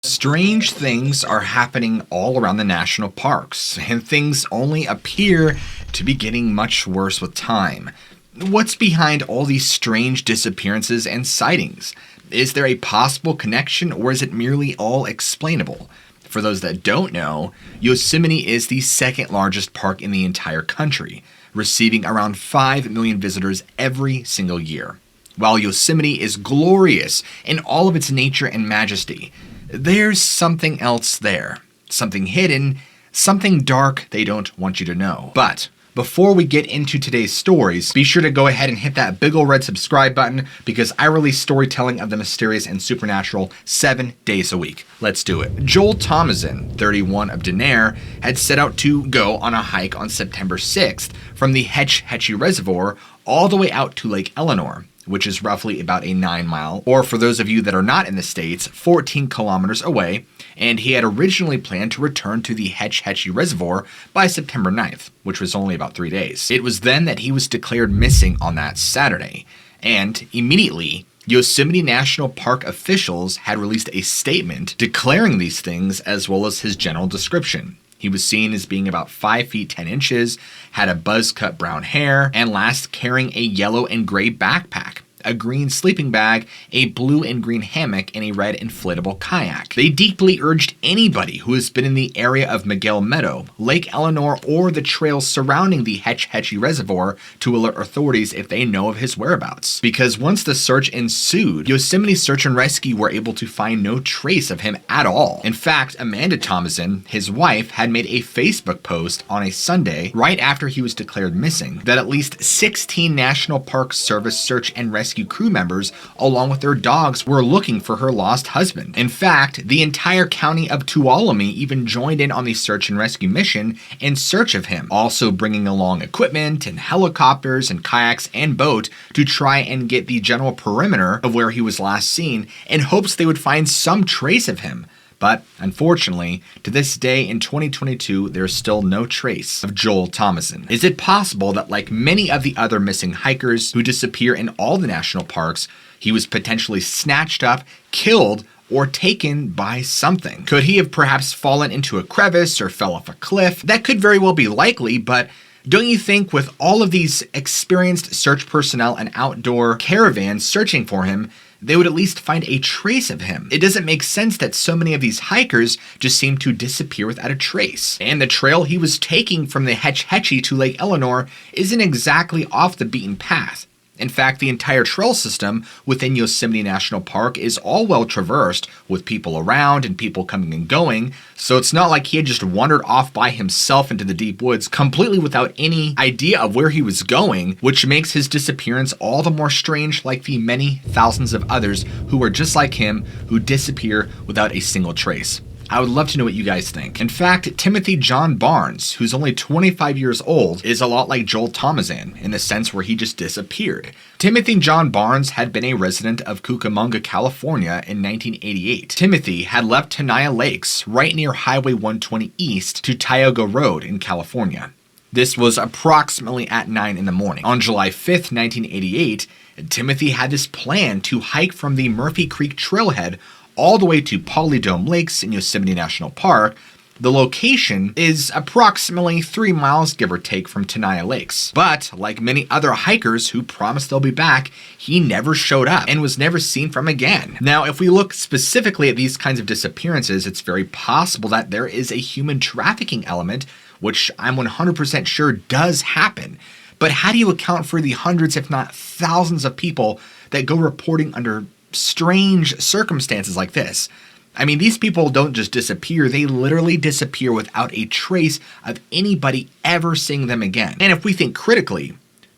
Strange things are happening all around the national parks, and things only appear to be getting much worse with time. What's behind all these strange disappearances and sightings? Is there a possible connection, or is it merely all explainable? For those that don't know, Yosemite is the second largest park in the entire country, receiving around 5 million visitors every single year. While Yosemite is glorious in all of its nature and majesty, there's something else there. Something hidden, something dark they don't want you to know. But before we get into today's stories, be sure to go ahead and hit that big ol' red subscribe button because I release storytelling of the mysterious and supernatural 7 days a week. Let's do it. Joel Thomason, 31 of Denair, had set out to go on a hike on September 6th from the Hetch Hetchy Reservoir all the way out to Lake Eleanor, which is roughly about a 9-mile, or for those of you that are not in the States, 14 kilometers away, and he had originally planned to return to the Hetch Hetchy Reservoir by September 9th, which was only about 3 days. It was then that he was declared missing on that Saturday, and immediately, Yosemite National Park officials had released a statement declaring these things as well as his general description. He was seen as being about 5 feet 10 inches, had a buzz-cut brown hair, and last carrying a yellow and gray backpack, a green sleeping bag, a blue and green hammock, and a red inflatable kayak. They deeply urged anybody who has been in the area of Miguel Meadow, Lake Eleanor, or the trails surrounding the Hetch Hetchy Reservoir to alert authorities if they know of his whereabouts. Because once the search ensued, Yosemite Search and Rescue were able to find no trace of him at all. In fact, Amanda Thomason, his wife, had made a Facebook post on a Sunday right after he was declared missing that at least 16 National Park Service search and rescue crew members, along with their dogs, were looking for her lost husband. In fact, the entire county of Tuolumne even joined in on the search and rescue mission in search of him, also bringing along equipment and helicopters and kayaks and boat to try and get the general perimeter of where he was last seen in hopes they would find some trace of him. But unfortunately, to this day in 2022, there's still no trace of Joel Thomason. Is it possible that, like many of the other missing hikers who disappear in all the national parks, he was potentially snatched up, killed, or taken by something? Could he have perhaps fallen into a crevice or fell off a cliff? That could very well be likely, but don't you think with all of these experienced search personnel and outdoor caravans searching for him, they would at least find a trace of him? It doesn't make sense that so many of these hikers just seem to disappear without a trace. And the trail he was taking from the Hetch Hetchy to Lake Eleanor isn't exactly off the beaten path. In fact, the entire trail system within Yosemite National Park is all well traversed, with people around and people coming and going, so it's not like he had just wandered off by himself into the deep woods completely without any idea of where he was going, which makes his disappearance all the more strange, like the many thousands of others who are just like him who disappear without a single trace. I would love to know what you guys think. In fact, Timothy John Barnes, who's only 25 years old, is a lot like Joel Thomason in the sense where he just disappeared. Timothy John Barnes had been a resident of Cucamonga, California in 1988. Timothy had left Tenaya Lakes right near Highway 120 East to Tioga Road in California. This was approximately at 9 in the morning. On July 5th, 1988, Timothy had this plan to hike from the Murphy Creek trailhead all the way to Polydome Lakes in Yosemite National Park. The location is approximately 3 miles, give or take, from Tenaya Lakes. But, like many other hikers who promised they'll be back, he never showed up and was never seen from again. Now, if we look specifically at these kinds of disappearances, it's very possible that there is a human trafficking element, which I'm 100% sure does happen. But how do you account for the hundreds, if not thousands of people that go reporting under strange circumstances like this? I mean, these people don't just disappear, they literally disappear without a trace of anybody ever seeing them again. And if we think critically,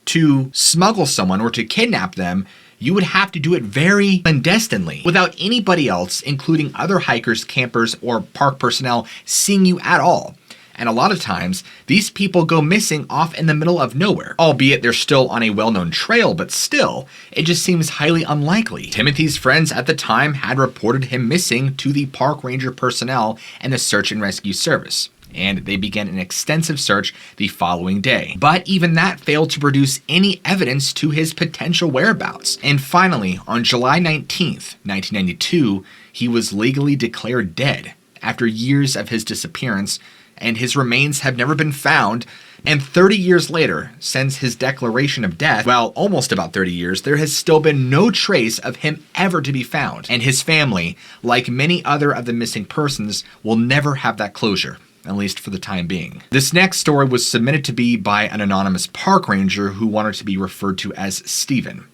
to smuggle someone or to kidnap them, you would have to do it very clandestinely, without anybody else, including other hikers, campers, or park personnel, seeing you at all. And a lot of times, these people go missing off in the middle of nowhere, albeit they're still on a well-known trail, but still, it just seems highly unlikely. Timothy's friends at the time had reported him missing to the park ranger personnel and the search and rescue service. and they began an extensive search the following day. But even that failed to produce any evidence to his potential whereabouts. And finally, on July 19th, 1992, he was legally declared dead after years of his disappearance, and his remains have never been found. And 30 years later, since his declaration of death, well, almost about 30 years, there has still been no trace of him ever to be found. And his family, like many other of the missing persons, will never have that closure, at least for the time being. This next story was submitted to me by an anonymous park ranger who wanted to be referred to as Steven.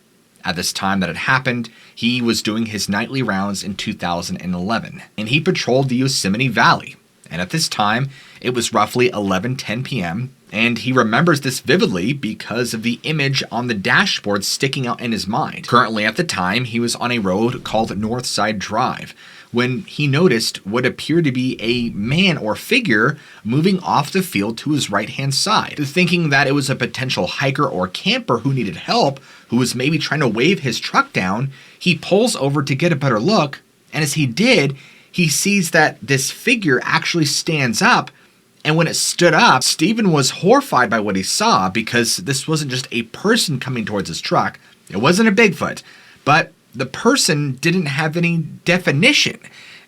At this time that it happened, he was doing his nightly rounds in 2011, and he patrolled the Yosemite Valley. And at this time, it was roughly 11:10 p.m., and he remembers this vividly because of the image on the dashboard sticking out in his mind. Currently at the time, he was on a road called Northside Drive when he noticed what appeared to be a man or figure moving off the field to his right-hand side. Thinking that it was a potential hiker or camper who needed help, who was maybe trying to wave his truck down, he pulls over to get a better look, and as he did, he sees that this figure actually stands up. And when it stood up, Steven was horrified by what he saw because this wasn't just a person coming towards his truck. It wasn't a Bigfoot, but the person didn't have any definition.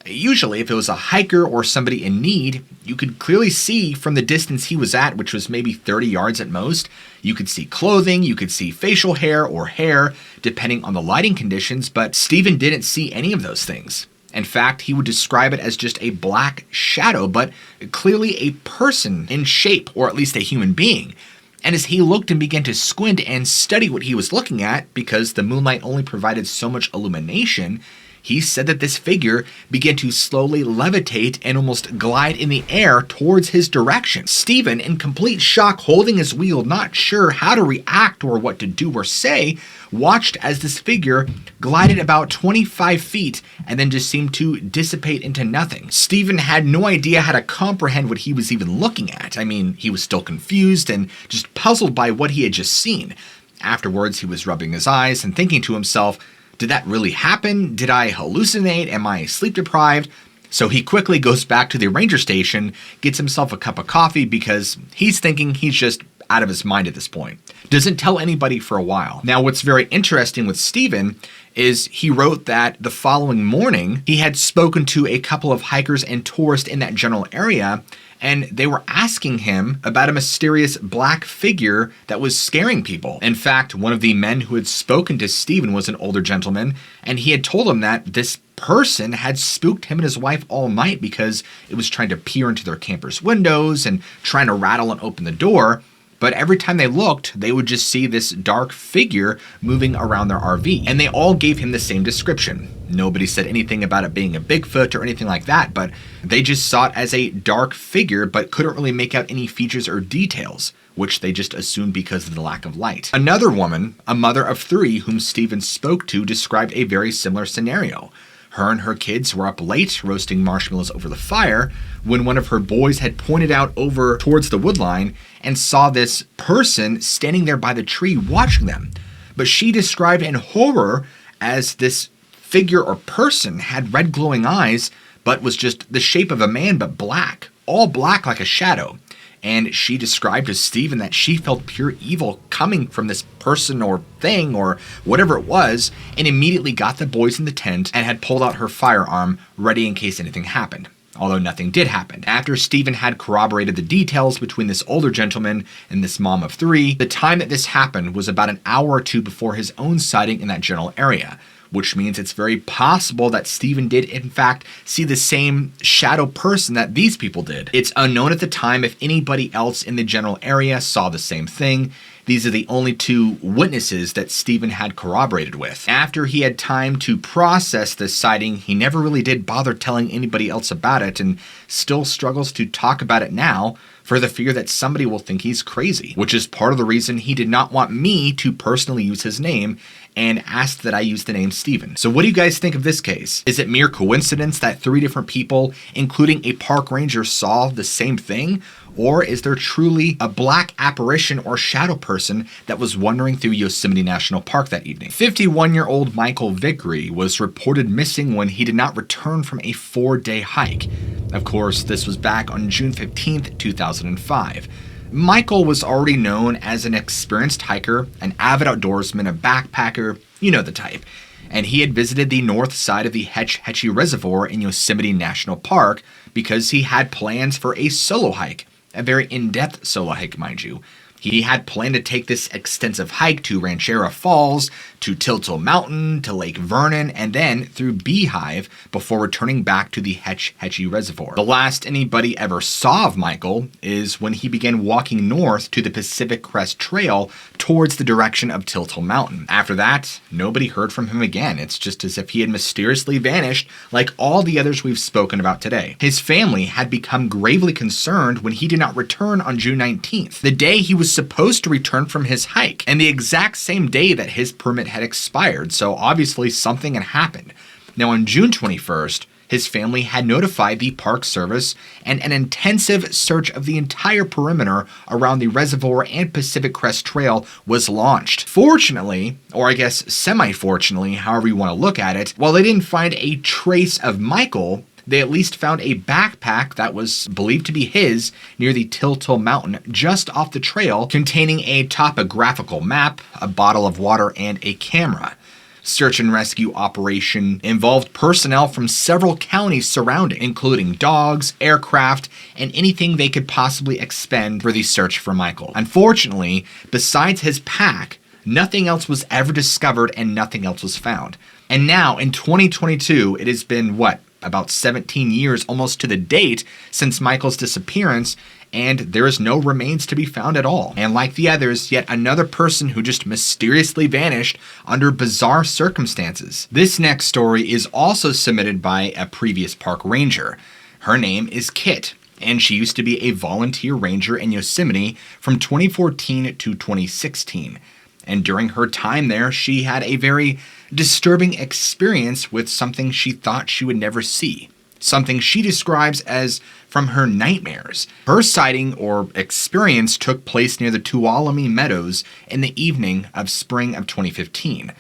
Usually, if it was a hiker or somebody in need, you could clearly see from the distance he was at, which was maybe 30 yards at most. You could see clothing, you could see facial hair or hair, depending on the lighting conditions, but Steven didn't see any of those things. In fact, he would describe it as just a black shadow, but clearly a person in shape, or at least a human being. And as he looked and began to squint and study what he was looking at, because the moonlight only provided so much illumination, he said that this figure began to slowly levitate and almost glide in the air towards his direction. Steven, in complete shock, holding his wheel, not sure how to react or what to do or say, watched as this figure glided about 25 feet and then just seemed to dissipate into nothing. Steven had no idea how to comprehend what he was even looking at. I mean, he was still confused and just puzzled by what he had just seen. Afterwards, he was rubbing his eyes and thinking to himself, did that really happen? Did I hallucinate? Am I sleep deprived? So he quickly goes back to the ranger station, gets himself a cup of coffee because he's thinking he's just out of his mind at this point. Doesn't tell anybody for a while. Now, what's very interesting with Steven is he wrote that the following morning, he had spoken to a couple of hikers and tourists in that general area, and they were asking him about a mysterious black figure that was scaring people. In fact, one of the men who had spoken to Steven was an older gentleman, and he had told him that this person had spooked him and his wife all night because it was trying to peer into their camper's windows and trying to rattle and open the door. But every time they looked, they would just see this dark figure moving around their RV. And they all gave him the same description. Nobody said anything about it being a Bigfoot or anything like that, but they just saw it as a dark figure, but couldn't really make out any features or details, which they just assumed because of the lack of light. Another woman, a mother of 3 whom Steven spoke to, described a very similar scenario. Her and her kids were up late roasting marshmallows over the fire when one of her boys had pointed out over towards the woodline and saw this person standing there by the tree watching them. But she described in horror as this figure or person had red glowing eyes, but was just the shape of a man, but black, all black like a shadow. And she described to Steven that she felt pure evil coming from this person or thing or whatever it was, and immediately got the boys in the tent and had pulled out her firearm ready in case anything happened. Although nothing did happen. After Steven had corroborated the details between this older gentleman and this mom of 3, the time that this happened was about an hour or 2 before his own sighting in that general area, which means it's very possible that Steven did in fact see the same shadow person that these people did. It's unknown at the time if anybody else in the general area saw the same thing. These are the only 2 witnesses that Steven had corroborated with. After he had time to process this sighting, he never really did bother telling anybody else about it and still struggles to talk about it now for the fear that somebody will think he's crazy, which is part of the reason he did not want me to personally use his name and asked that I use the name Steven. So what do you guys think of this case? Is it mere coincidence that 3 different people, including a park ranger, saw the same thing? Or is there truly a black apparition or shadow person that was wandering through Yosemite National Park that evening? 51-year-old Michael Vickery was reported missing when he did not return from a 4-day hike. Of course, this was back on June 15th, 2005. Michael was already known as an experienced hiker, an avid outdoorsman, a backpacker, you know the type. And he had visited the north side of the Hetch Hetchy Reservoir in Yosemite National Park because he had plans for a solo hike, a very in-depth solo hike, mind you. He had planned to take this extensive hike to Ranchera Falls, to Tiltle Mountain, to Lake Vernon, and then through Beehive before returning back to the Hetch Hetchy Reservoir. The last anybody ever saw of Michael is when he began walking north to the Pacific Crest Trail towards the direction of Tiltle Mountain. After that, nobody heard from him again. It's just as if he had mysteriously vanished like all the others we've spoken about today. His family had become gravely concerned when he did not return on June 19th, the day he was supposed to return from his hike, and the exact same day that his permit had expired, so obviously something had happened. Now on June 21st, his family had notified the Park Service, and an intensive search of the entire perimeter around the reservoir and Pacific Crest Trail was launched. Fortunately, or I guess semi-fortunately, however you want to look at it, while they didn't find a trace of Michael, they at least found a backpack that was believed to be his near the Tiltle Mountain just off the trail, containing a topographical map, a bottle of water, and a camera. Search and rescue operation involved personnel from several counties surrounding, including dogs, aircraft, and anything they could possibly expend for the search for Michael. Unfortunately, besides his pack, nothing else was ever discovered and nothing else was found. And now, in 2022, it has been, about 17 years almost to the date since Michael's disappearance, and there is no remains to be found at all. And like the others, yet another person who just mysteriously vanished under bizarre circumstances. This next story is also submitted by a previous park ranger. Her name is Kit, and she used to be a volunteer ranger in Yosemite from 2014 to 2016. And during her time there, she had a very disturbing experience with something she thought she would never see. Something she describes as from her nightmares. Her sighting or experience took place near the Tuolumne Meadows in the evening of spring of 2015.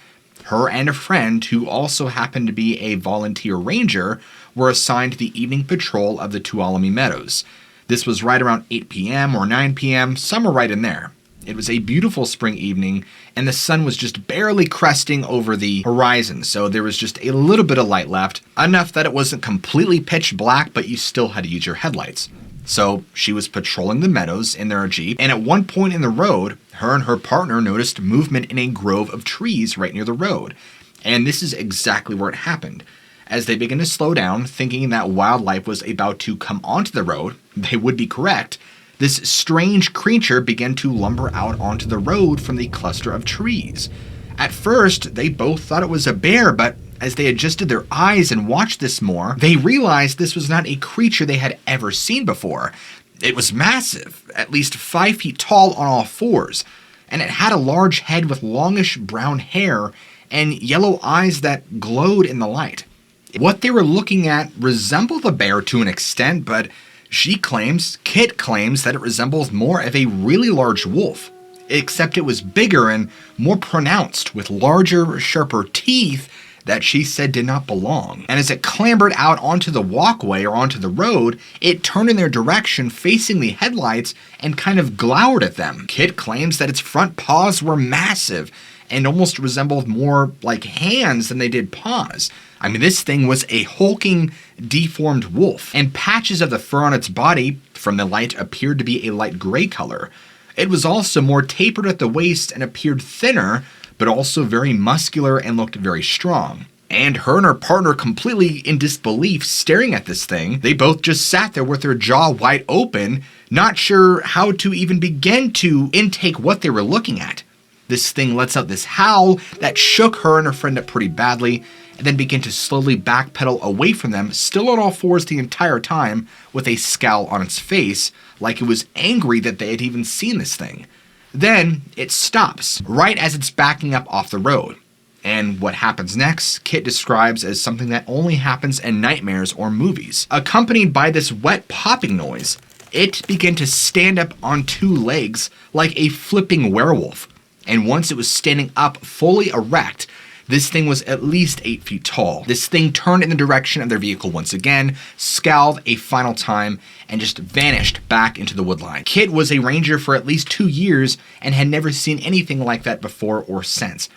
Her and a friend, who also happened to be a volunteer ranger, were assigned the evening patrol of the Tuolumne Meadows. This was right around 8 p.m. or 9 p.m., somewhere right in there. It was a beautiful spring evening, and the sun was just barely cresting over the horizon, so there was just a little bit of light left, enough that it wasn't completely pitch black, but you still had to use your headlights. So she was patrolling the meadows in their Jeep, and at one point in the road, her and her partner noticed movement in a grove of trees right near the road. And this is exactly where it happened. As they began to slow down, thinking that wildlife was about to come onto the road, they would be correct. This strange creature began to lumber out onto the road from the cluster of trees. At first, they both thought it was a bear, but as they adjusted their eyes and watched this more, they realized this was not a creature they had ever seen before. It was massive, at least 5 feet tall on all fours, and it had a large head with longish brown hair and yellow eyes that glowed in the light. What they were looking at resembled a bear to an extent, but Kit claims that it resembles more of a really large wolf, except it was bigger and more pronounced with larger, sharper teeth that she said did not belong. And as it clambered out onto the walkway or onto the road, it turned in their direction facing the headlights and kind of glowered at them. Kit claims that its front paws were massive and almost resembled more like hands than they did paws. I mean, this thing was a hulking, deformed wolf, and patches of the fur on its body from the light appeared to be a light gray color. It was also more tapered at the waist and appeared thinner, but also very muscular and looked very strong. And her and her partner, completely in disbelief, staring at this thing, they both just sat there with their jaw wide open, not sure how to even begin to intake what they were looking at. This thing lets out this howl that shook her and her friend up pretty badly, and then began to slowly backpedal away from them, still on all fours the entire time, with a scowl on its face, like it was angry that they had even seen this thing. Then it stops, right as it's backing up off the road. And what happens next, Kit describes as something that only happens in nightmares or movies. Accompanied by this wet popping noise, it began to stand up on 2 legs like a flipping werewolf. And once it was standing up fully erect, This thing was at least 8 feet tall. This thing turned in the direction of their vehicle once again, scowled a final time, and just vanished back into the woodline. Kit was a ranger for at least 2 years and had never seen anything like that before or since.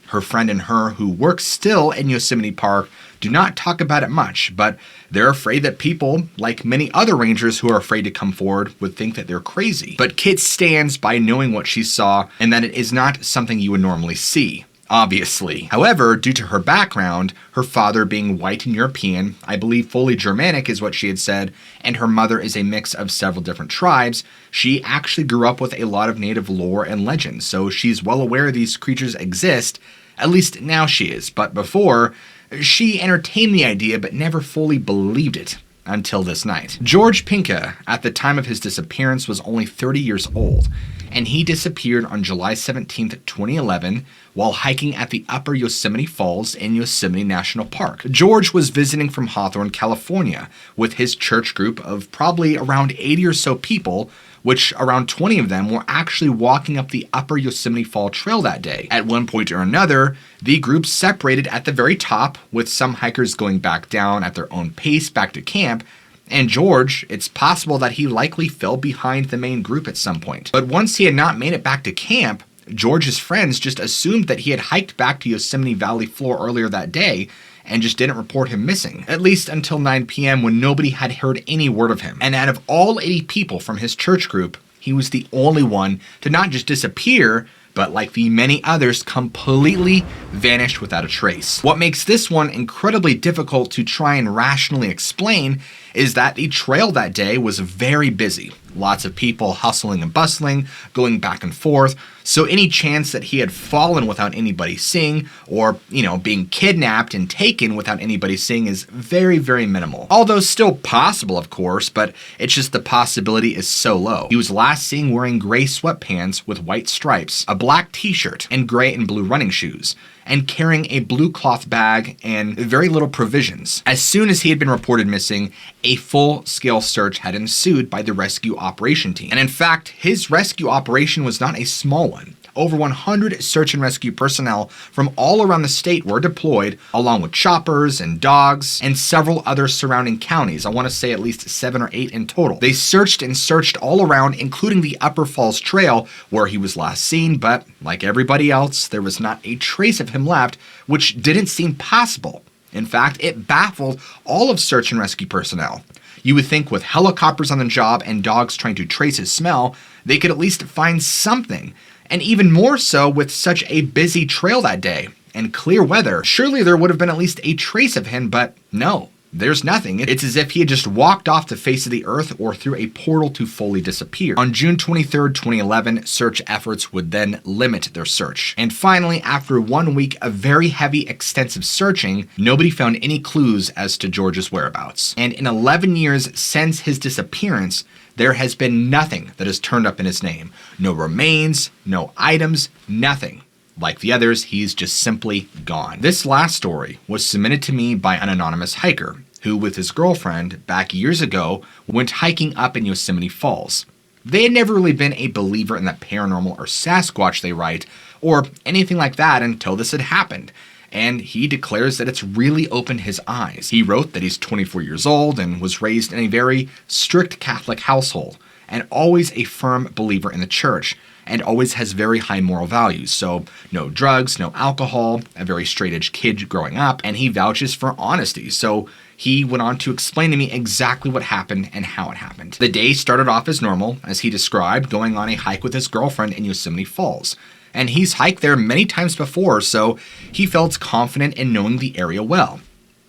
Her friend and her, who work still in Yosemite Park, do not talk about it much, but they're afraid that people, like many other rangers who are afraid to come forward, would think that they're crazy. But Kit stands by knowing what she saw and that it is not something you would normally see. Obviously. However, due to her background, her father being white and European, I believe fully Germanic is what she had said, and her mother is a mix of several different tribes, she actually grew up with a lot of native lore and legends, so she's well aware these creatures exist, at least now she is, but before, she entertained the idea but never fully believed it. Until this night. George Pinka, at the time of his disappearance, was only 30 years old, and he disappeared on July 17, 2011, while hiking at the Upper Yosemite Falls in Yosemite National Park. George was visiting from Hawthorne, California, with his church group of probably around 80 or so people, which around 20 of them were actually walking up the Upper Yosemite Fall Trail that day. At one point or another, the group separated at the very top, with some hikers going back down at their own pace back to camp, and George, it's possible that he likely fell behind the main group at some point. But once he had not made it back to camp, George's friends just assumed that he had hiked back to Yosemite Valley floor earlier that day, and just didn't report him missing, at least until 9 p.m. when nobody had heard any word of him. And out of all 80 people from his church group, he was the only one to not just disappear, but like the many others, completely vanished without a trace. What makes this one incredibly difficult to try and rationally explain is that the trail that day was very busy. Lots of people hustling and bustling, going back and forth, so any chance that he had fallen without anybody seeing, or, being kidnapped and taken without anybody seeing is very, very minimal. Although still possible, of course, but it's just the possibility is so low. He was last seen wearing gray sweatpants with white stripes, a black t-shirt, and gray and blue running shoes, and carrying a blue cloth bag and very little provisions. As soon as he had been reported missing, a full-scale search had ensued by the rescue operation team. And in fact, his rescue operation was not a small one. Over 100 search and rescue personnel from all around the state were deployed, along with choppers and dogs and several other surrounding counties. I want to say at least 7 or 8 in total. They searched and searched all around, including the Upper Falls Trail where he was last seen, but like everybody else, there was not a trace of him left, which didn't seem possible. In fact, it baffled all of search and rescue personnel. You would think with helicopters on the job and dogs trying to trace his smell, they could at least find something. And even more so with such a busy trail that day and clear weather. Surely there would have been at least a trace of him, but no, there's nothing. It's as if he had just walked off the face of the earth or through a portal to fully disappear. On June 23rd, 2011, search efforts would then limit their search. And finally, after 1 week of very heavy, extensive searching, nobody found any clues as to George's whereabouts. And in 11 years since his disappearance, there has been nothing that has turned up in his name. No remains, no items, nothing. Like the others, he's just simply gone. This last story was submitted to me by an anonymous hiker who, with his girlfriend, back years ago, went hiking up in Yosemite Falls. They had never really been a believer in the paranormal or Sasquatch, they write, or anything like that until this had happened. And he declares that it's really opened his eyes. He wrote that he's 24 years old and was raised in a very strict Catholic household, and always a firm believer in the church, and always has very high moral values. So no drugs, no alcohol, a very straight-edge kid growing up, and he vouches for honesty. So he went on to explain to me exactly what happened and how it happened. The day started off as normal, as he described, going on a hike with his girlfriend in Yosemite Falls. And he's hiked there many times before, so he felt confident in knowing the area well.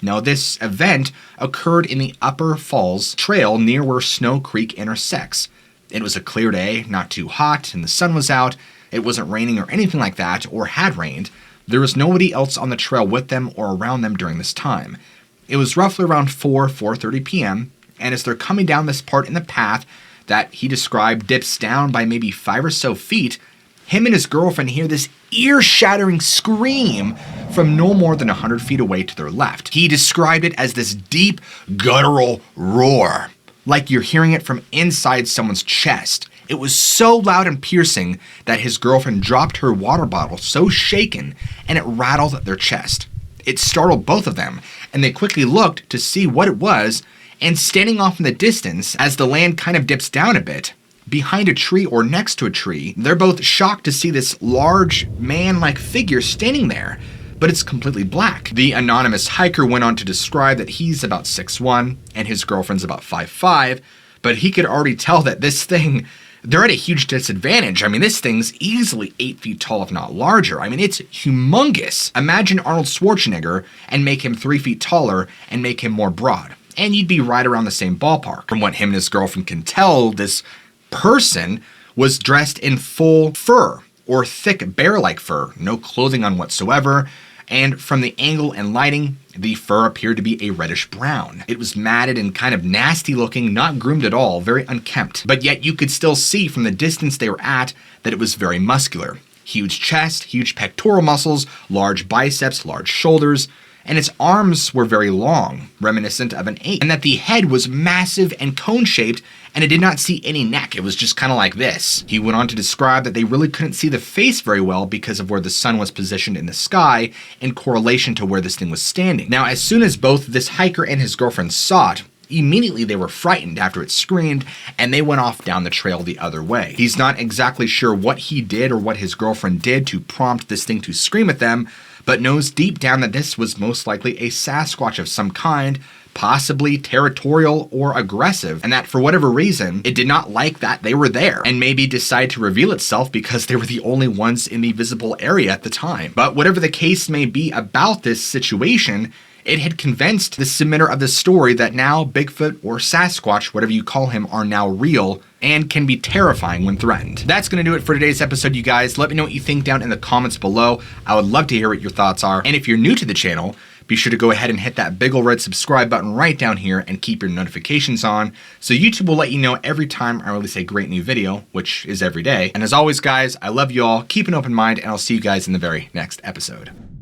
Now, this event occurred in the Upper Falls Trail near where Snow Creek intersects. It was a clear day, not too hot, and the sun was out. It wasn't raining or anything like that, or had rained. There was nobody else on the trail with them or around them during this time. It was roughly around 4:30 p.m., and as they're coming down this part in the path that he described dips down by maybe 5 or so feet, him and his girlfriend hear this ear-shattering scream from no more than 100 feet away to their left. He described it as this deep, guttural roar, like you're hearing it from inside someone's chest. It was so loud and piercing that his girlfriend dropped her water bottle, so shaken, and it rattled their chest. It startled both of them, and they quickly looked to see what it was, and standing off in the distance, as the land kind of dips down a bit, behind a tree or next to a tree, they're both shocked to see this large man-like figure standing there, but it's completely black. The anonymous hiker went on to describe that he's about 6'1", and his girlfriend's about 5'5", but he could already tell that this thing, they're at a huge disadvantage. I mean, this thing's easily 8 feet tall, if not larger. I mean, it's humongous. Imagine Arnold Schwarzenegger and make him 3 feet taller and make him more broad, and you'd be right around the same ballpark. From what him and his girlfriend can tell, this person was dressed in full fur, or thick bear-like fur, no clothing on whatsoever, and from the angle and lighting, the fur appeared to be a reddish brown. It was matted and kind of nasty looking, not groomed at all, very unkempt, but yet you could still see from the distance they were at that it was very muscular. Huge chest, huge pectoral muscles, large biceps, large shoulders, and its arms were very long, reminiscent of an ape, and that the head was massive and cone-shaped, and it did not see any neck. It was just kind of like this. He went on to describe that they really couldn't see the face very well because of where the sun was positioned in the sky in correlation to where this thing was standing. Now, as soon as both this hiker and his girlfriend saw it, immediately they were frightened after it screamed, and they went off down the trail the other way. He's not exactly sure what he did or what his girlfriend did to prompt this thing to scream at them, but knows deep down that this was most likely a Sasquatch of some kind, possibly territorial or aggressive, and that for whatever reason, it did not like that they were there, and maybe decided to reveal itself because they were the only ones in the visible area at the time. But whatever the case may be about this situation, it had convinced the submitter of the story that now Bigfoot or Sasquatch, whatever you call him, are now real and can be terrifying when threatened. That's going to do it for today's episode, you guys. Let me know what you think down in the comments below. I would love to hear what your thoughts are. And if you're new to the channel, be sure to go ahead and hit that big ol' red subscribe button right down here and keep your notifications on, so YouTube will let you know every time I release a great new video, which is every day. And as always, guys, I love you all. Keep an open mind, and I'll see you guys in the very next episode.